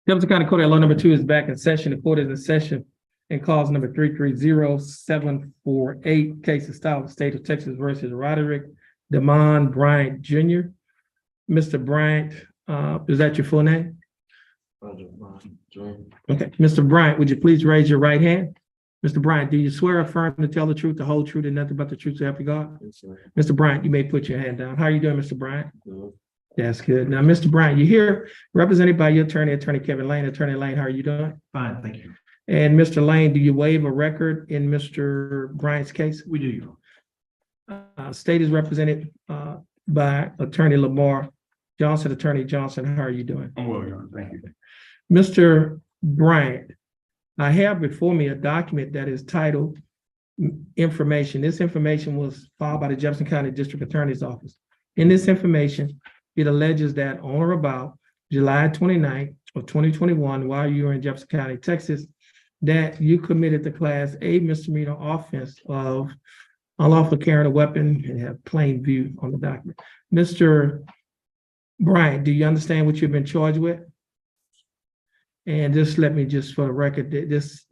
Jefferson County Court, law number 2 is back in session. The court is in session and calls number 330748, case of style of the state of Texas versus Roderick Demond Bryant Jr. Mr. Bryant, is that your full name? Okay, Mr. Bryant, would you please raise your right hand? Mr. Bryant, do you swear or affirm to tell the truth, the whole truth, and nothing but the truth to help you God? Yes, sir. Mr. Bryant, you may put your hand down. How are you doing, Mr. Bryant? Good. That's good. Now, Mr. Bryant, you're here represented by your attorney, Attorney Kevin Lane. Attorney Lane, how are you doing? Fine, thank you. And Mr. Lane, do you waive a record in Mr. Bryant's case? We do, Your Honor. State is represented by Attorney Lamar Johnson. Attorney Johnson, how are you doing? I'm well, Your Honor. Thank you. Mr. Bryant, I have before me a document that is titled Information. This information was filed by the Jefferson County District Attorney's Office. In this information, it alleges that on or about July 29th of 2021, while you were in Jefferson County, Texas, that you committed the Class A misdemeanor offense of unlawful carrying a weapon and have plain view on the document. Mr. Bryant, do you understand what you've been charged with? And just let me just for the record, this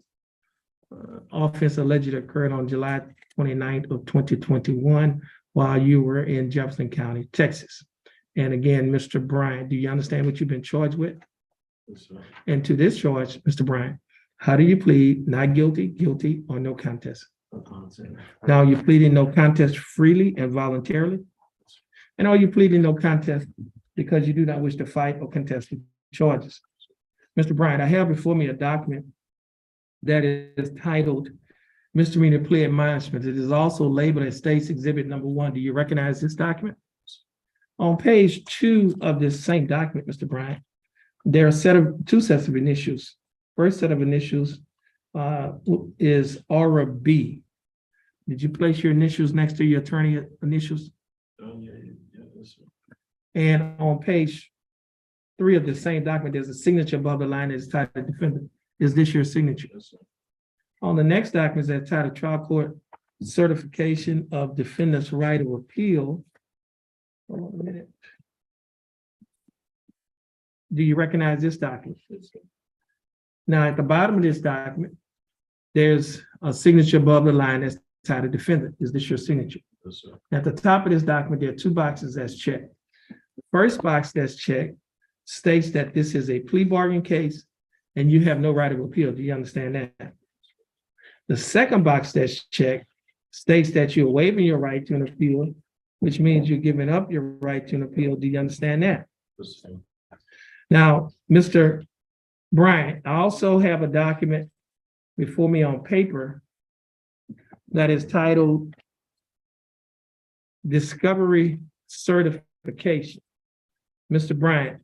offense allegedly occurred on July 29th of 2021 while you were in Jefferson County, Texas. And again, Mr. Bryant, do you understand what you've been charged with? Yes, sir. And to this charge, Mr. Bryant, how do you plead not guilty, guilty, or no contest? No contest. Now, you're pleading no contest freely and voluntarily? And are you pleading no contest because you do not wish to fight or contest the charges? Mr. Bryant, I have before me a document that is titled Misdemeanor Plea Admonishment. It is also labeled as State's Exhibit Number 1. Do you recognize this document? On page 2 of this same document, Mr. Bryant, there are two sets of initials. First set of initials is Aura B. Did you place your initials next to your attorney initials? Yeah, yes, sir. And on page 3 of the same document, there's a signature above the line that is titled Defendant. Is this your signature? Yes, sir. On the next document is titled Trial Court Certification of Defendant's Right of Appeal. Hold on a minute. Do you recognize this document? Yes, sir. Now, at the bottom of this document, there's a signature above the line that's titled Defendant. Is this your signature? Yes, sir. At the top of this document, there are 2 boxes that's checked. The first box that's checked states that this is a plea bargain case and you have no right of appeal. Do you understand that? The second box that's checked states that you're waiving your right to an appeal, which means you're giving up your right to an appeal. Do you understand that? Yes, sir. Now, Mr. Bryant, I also have a document before me on paper that is titled Discovery Certification. Mr. Bryant,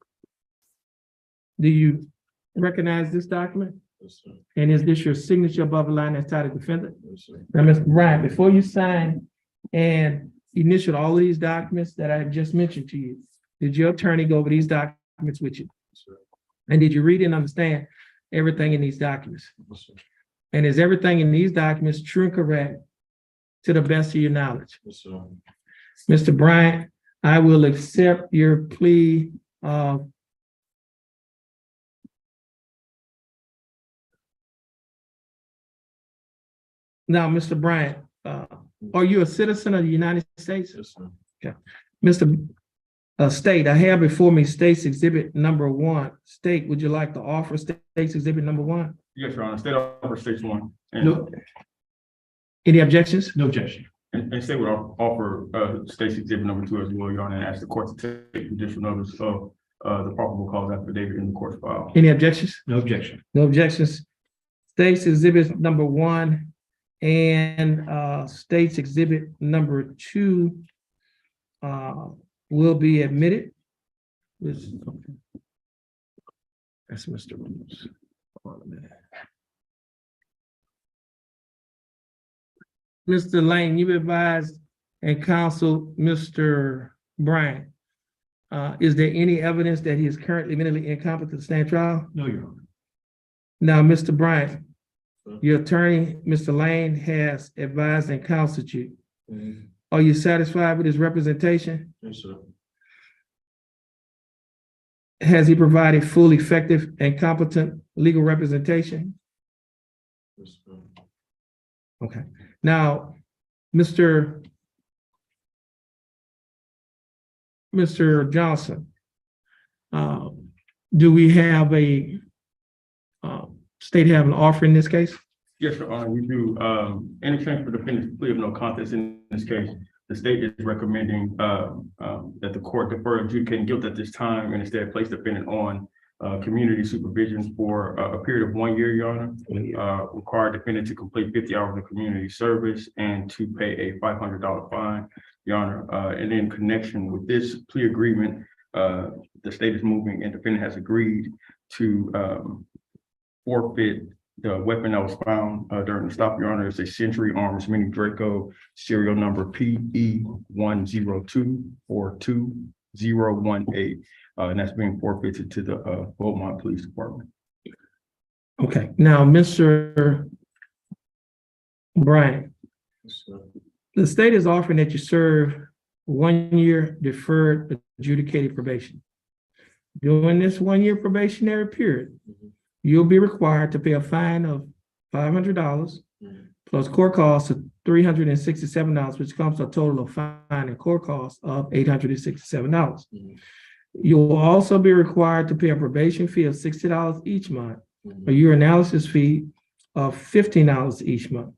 do you recognize this document? Yes, sir. And is this your signature above the line that's titled Defendant? Yes, sir. Now, Mr. Bryant, before you sign and initial all of these documents that I have just mentioned to you, did your attorney go over these documents with you? Yes, sir. And did you read and understand everything in these documents? Yes, sir. And is everything in these documents true and correct to the best of your knowledge? Yes, sir. Mr. Bryant, I will accept your plea of now, Mr. Bryant, are you a citizen of the United States? Yes, sir. Mr. State, I have before me State's Exhibit Number 1. State, would you like to offer State's Exhibit Number 1? Yes, Your Honor. State offer State 1. And, No. Any objections? No objection. And State would offer State's Exhibit Number 2 as well, Your Honor, and ask the court to take judicial notice of the probable cause affidavit in the court's file. Any objections? No objection. No objections. State's Exhibit Number 1 and State's Exhibit Number 2 will be admitted. That's Mr. Holmes. Hold on a minute. Mr. Lane, you advised and counseled Mr. Bryant. Is there any evidence that he is currently mentally incompetent to stand trial? No, Your Honor. Now, Mr. Bryant, your attorney, Mr. Lane, has advised and counseled you. Mhm. Are you satisfied with his representation? Yes, sir. Has he provided full, effective, and competent legal representation? Yes, sir. Okay. Now, Mr. Johnson, do we have a state have an offer in this case? Yes, Your Honor, we do. In exchange for defendant's plea of no contest in this case, the state is recommending that the court defer adjudicating guilt at this time and instead place defendant on community supervision for a period of 1 year, Your Honor. Require defendant to complete 50 hours of community service and to pay a $500 fine, Your Honor. And in connection with this plea agreement, the state is moving and defendant has agreed to forfeit the weapon that was found during the stop, Your Honor. It's a Century Arms Mini Draco, serial number PE 102-42018, and that's being forfeited to the Beaumont Police Department. Okay. Now, Mr. Bryant, Yes, sir. the state is offering that you serve 1 year deferred adjudicated probation. During this 1 year probationary period, you'll be required to pay a fine of $500 plus court costs of $367, which comes to a total of fine and court costs of $867. You'll also be required to pay a probation fee of $60 each month, a urinalysis fee of $15 each month.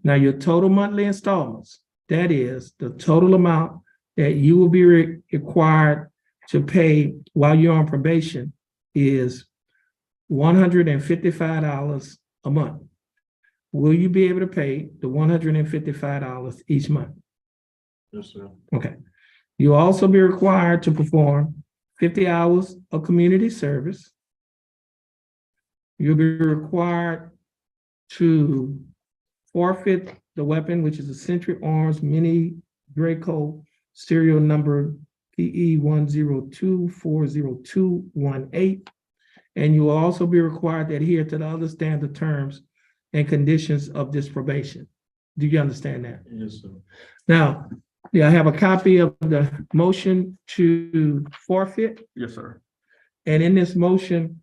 Now, your total monthly installments, that is the total amount that you will be required to pay while you're on probation, is $155 a month. Will you be able to pay the $155 each month? Yes, sir. Okay. You'll also be required to perform 50 hours of community service. You'll be required to forfeit the weapon, which is a Century Arms Mini Draco, serial number PE 102-40218. And you will also be required to adhere to the other standard terms and conditions of this probation. Do you understand that? Yes, sir. Now, I have a copy of the motion to forfeit. Yes, sir. And in this motion,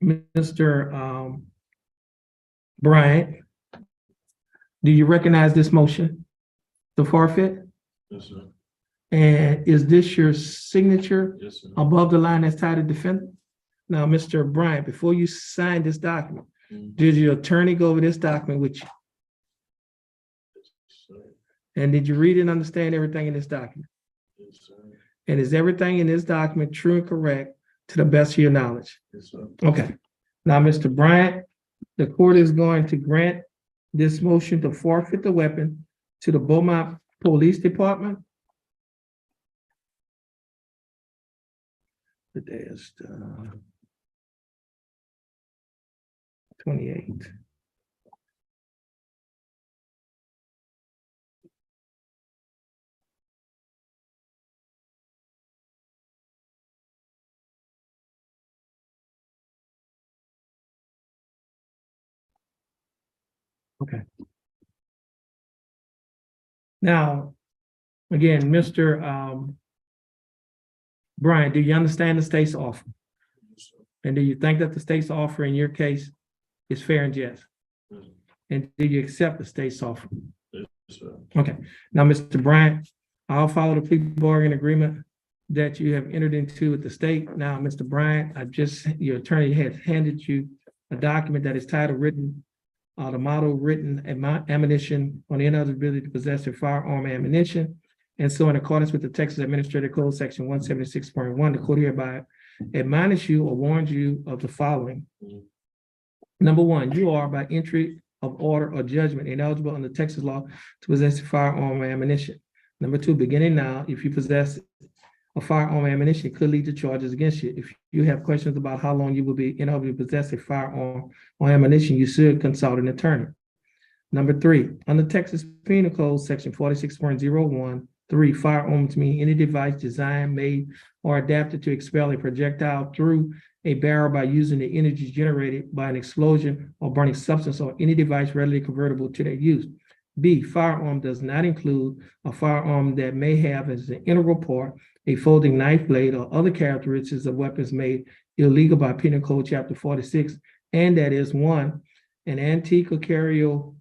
Mr. Bryant, do you recognize this motion to forfeit? Yes, sir. And is this your signature Yes, sir. above the line that's titled defendant? Now, Mr. Bryant, before you sign this document, did your attorney go over this document with you? Yes, sir. And did you read and understand everything in this document? Yes, sir. And is everything in this document true and correct to the best of your knowledge? Yes, sir. Okay. Now, Mr. Bryant, the court is going to grant this motion to forfeit the weapon to the Beaumont Police Department. The day is 28. Okay. Now, again, Mr. Brian, do you understand the state's offer? Yes, sir. And do you think that the state's offer in your case is fair and just? Yes, And do you accept the state's offer? sir. Okay. Now, Mr. Bryant, I'll follow the plea bargain agreement that you have entered into with the state. Now, Mr. Bryant, your attorney has handed you a document that is titled the model written ammunition on the ineligibility to possess a firearm ammunition. And so in accordance with the Texas Administrative Code, section 176.1, the court hereby admonish you or warns you of the following. Number one, you are by entry of order or judgment ineligible under Texas law to possess a firearm ammunition. Number two, beginning now, if you possess a firearm ammunition, it could lead to charges against you. If you have questions about how long you will be ineligible to possess a firearm or ammunition, you should consult an attorney. Number three, under Texas Penal Code, section 46.01, 3, firearms mean any device designed, made, or adapted to expel a projectile through a barrel by using the energy generated by an explosion or burning substance, or any device readily convertible to their use. B, firearm does not include a firearm that may have as an integral part a folding knife blade, or other characteristics of weapons made illegal by Penal Code Chapter 46, and that is one, an antique or carry-on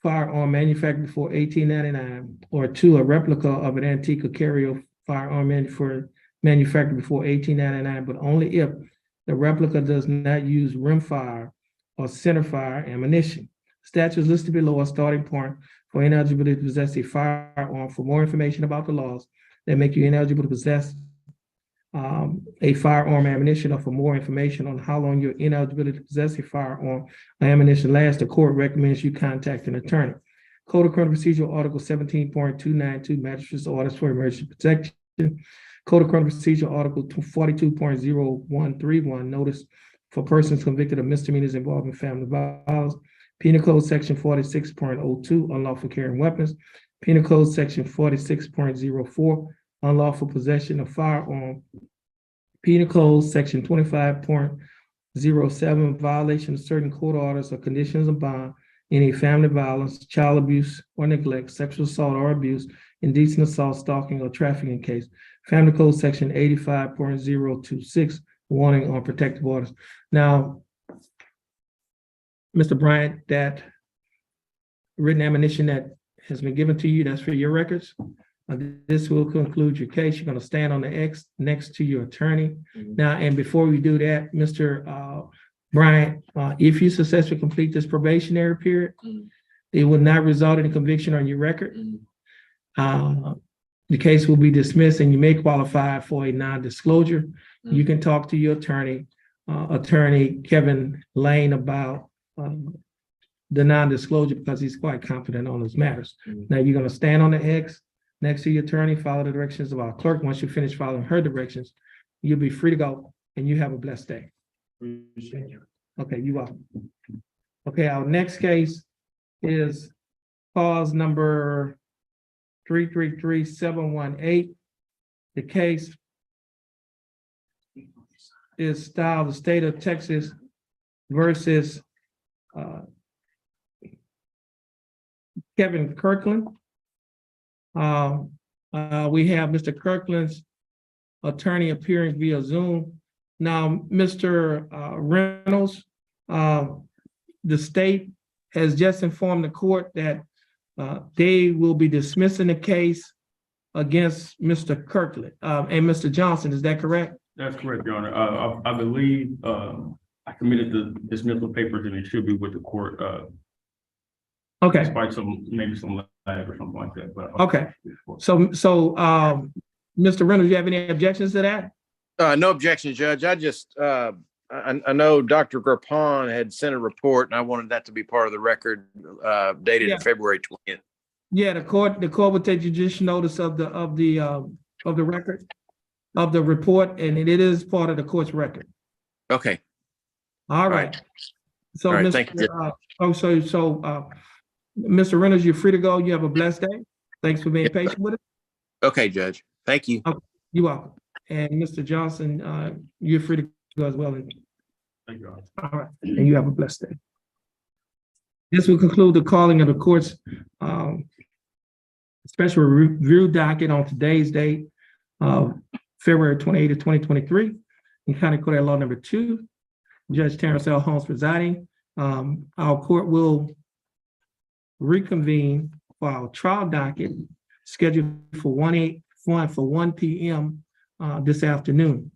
firearm manufactured before 1899, or two, a replica of an antique or carry-on firearm manufactured before 1899, but only if the replica does not use rimfire or centerfire ammunition. Statutes listed below are starting point for ineligibility to possess a firearm. For more information about the laws that make you ineligible to possess a firearm ammunition, or for more information on how long your ineligibility to possess a firearm or ammunition lasts, the court recommends you contact an attorney. Code of Criminal Procedure Article 17.292, Magistrate's Orders for Emergency Protection. Code of Criminal Procedure Article 42.0131, Notice for persons convicted of misdemeanors involving family violence. Penal Code Section 46.02, Unlawful carrying weapons. Penal Code Section 46.04, Unlawful possession of firearm. Penal Code Section 25.07, violation of certain court orders or conditions of bond, any family violence, child abuse or neglect, sexual assault or abuse, indecent assault, stalking, or trafficking case. Family Code Section 85.026, warning on protective orders. Now, Mr. Bryant, that written admonition that has been given to you, that's for your records. This will conclude your case. You're going to stand on the X next to your attorney. Now, and before we do that, Mr. Bryant, if you successfully complete this probationary period, it will not result in a conviction on your record. The case will be dismissed and you may qualify for a non-disclosure. You can talk to your attorney, Attorney Kevin Lane, about the non-disclosure, because he's quite confident on those matters. Now, you're going to stand on the X next to your attorney, follow the directions of our clerk. Once you finish following her directions, you'll be free to go, and you have a blessed day. Okay, you are. Okay, our next case is cause number 333718. The case is styled the state of Texas versus Kevin Kirkland. We have Mr. Kirkland's attorney appearing via Zoom. Now, Mr. Reynolds, the state has just informed the court that they will be dismissing the case against Mr. Kirkland and Mr. Johnson. Is that correct? That's correct, Your Honor. I believe I committed the dismissal papers and it should be with the court. Okay. Despite maybe some lag or something like that. But Okay. So, Mr. Reynolds, you have any objections to that? No objection, Judge. I just, I know Dr. Grappon had sent a report and I wanted that to be part of the record dated February 20th. Yeah, the court will take judicial notice of the record, of the report, and it is part of the court's record. Okay. All right. So, all right, Mr. thank you. Mr. Reynolds, you're free to go. You have a blessed day. Thanks for being patient with us. Okay, Judge. Thank you. Okay, you're welcome. And Mr. Johnson, you're free to go as well. thank you, Your Honor. All right, and you have a blessed day. This will conclude the calling of the court's special review docket on today's date, February 28th, 2023, in County Court at Law Number 2. Judge Terrence L. Holmes presiding. Our court will reconvene for our trial docket scheduled for 1 p.m. This afternoon.